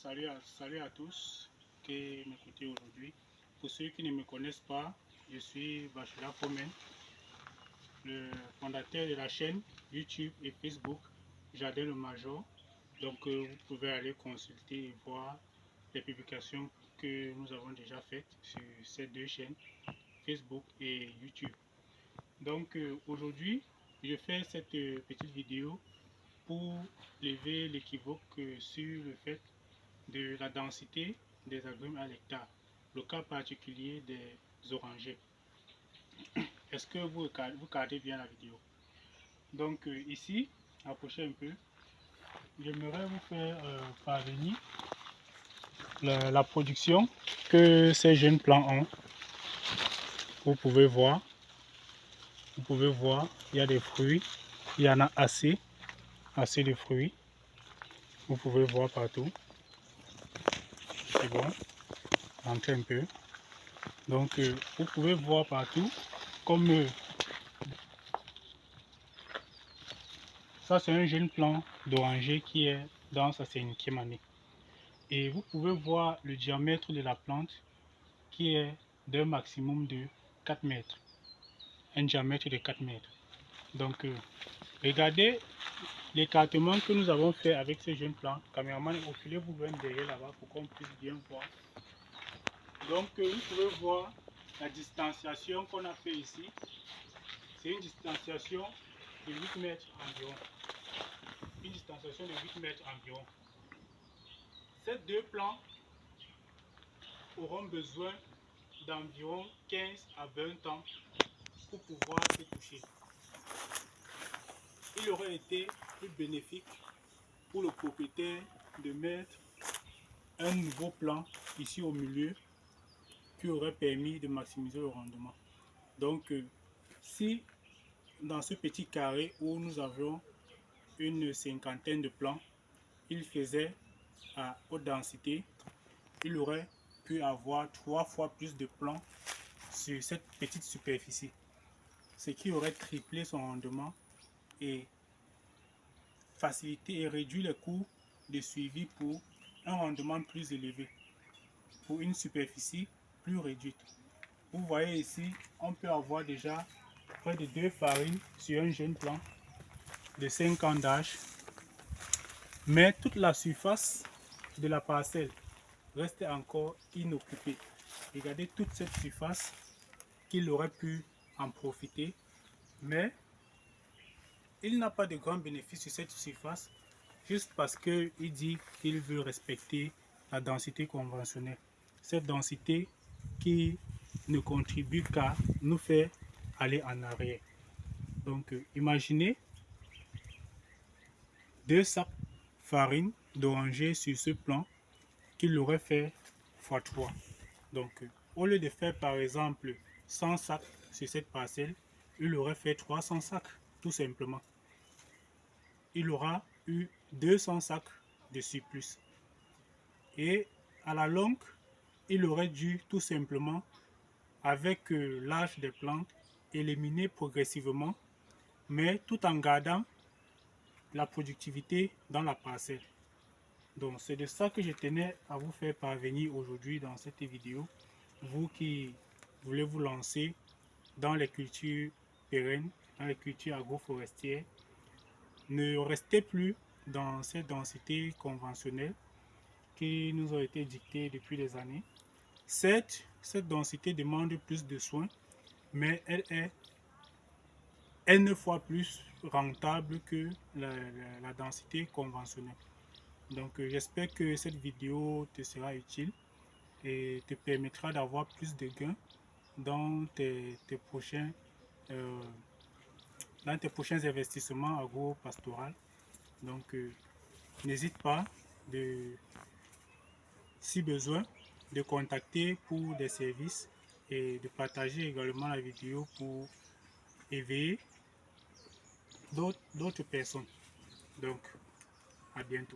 salut à tous qui m'écoutez aujourd'hui. Pour ceux qui ne me connaissent pas, je suis Bachela Fomen, le fondateur de la chaîne YouTube et Facebook Jardin le Major. Donc vous pouvez aller consulter et voir les publications que nous avons déjà faites sur ces deux chaînes, Facebook et YouTube. Donc aujourd'hui, je fais cette petite vidéo pour lever l'équivoque sur le fait de la densité des agrumes à l'hectare, le cas particulier des orangers. Est-ce que vous regardez bien la vidéo? Donc ici, approchez un peu, j'aimerais vous faire parvenir la production que ces jeunes plants ont. Vous pouvez voir, il y a des fruits, il y en a assez de fruits. Vous pouvez voir partout. C'est bon, rentrez un peu. Donc vous pouvez voir partout, comme ça c'est un jeune plant d'oranger qui est dans sa 5e année. Et vous pouvez voir le diamètre de la plante qui est d'un maximum de 4 mètres. Un diamètre de 4 mètres. Donc regardez l'écartement que nous avons fait avec ces jeunes plants. Caméraman, offilez-vous bien derrière là-bas pour qu'on puisse bien voir. Donc vous pouvez voir la distanciation qu'on a fait ici. C'est une distanciation de 8 mètres environ. Une distanciation de 8 mètres environ. Ces deux plants auront besoin d'environ 15 à 20 ans pour pouvoir se toucher. Il aurait été plus bénéfique pour le propriétaire de mettre un nouveau plant ici au milieu qui aurait permis de maximiser le rendement. Donc si dans ce petit carré où nous avions une 50aine de plants, il faisait à haute densité, il aurait pu avoir 3 fois plus de plants sur cette petite superficie, ce qui aurait triplé son rendement et facilité et réduit les coûts de suivi pour un rendement plus élevé, pour une superficie plus réduite. Vous voyez ici, on peut avoir déjà près de 2 farines sur un jeune plant de 5 ans d'âge, mais toute la surface de la parcelle reste encore inoccupée. Regardez toute cette surface qu'il aurait pu en profiter, mais il n'a pas de grand bénéfice sur cette surface juste parce qu'il dit qu'il veut respecter la densité conventionnelle. Cette densité qui ne contribue qu'à nous faire aller en arrière. Donc imaginez 2 sacs farine d'oranger sur ce plan qu'il aurait fait x3. Donc au lieu de faire par exemple 100 sacs sur cette parcelle, il aurait fait 300 sacs tout simplement. Il aura eu 200 sacs de surplus. Et à la longue, il aurait dû tout simplement, avec l'âge des plantes, éliminer progressivement, mais tout en gardant la productivité dans la parcelle. Donc c'est de ça que je tenais à vous faire parvenir aujourd'hui dans cette vidéo. Vous qui voulez vous lancer dans les cultures pérennes, dans les cultures agroforestières, ne restez plus dans cette densité conventionnelle qui nous a été dictée depuis des années. Certes, cette densité demande plus de soins, mais elle est N fois plus rentable que la densité conventionnelle. Donc j'espère que cette vidéo te sera utile et te permettra d'avoir plus de gains dans tes prochains investissements agro-pastoraux. Donc n'hésite pas, si besoin, de contacter pour des services et de partager également la vidéo pour éveiller d'autres personnes. Donc à bientôt.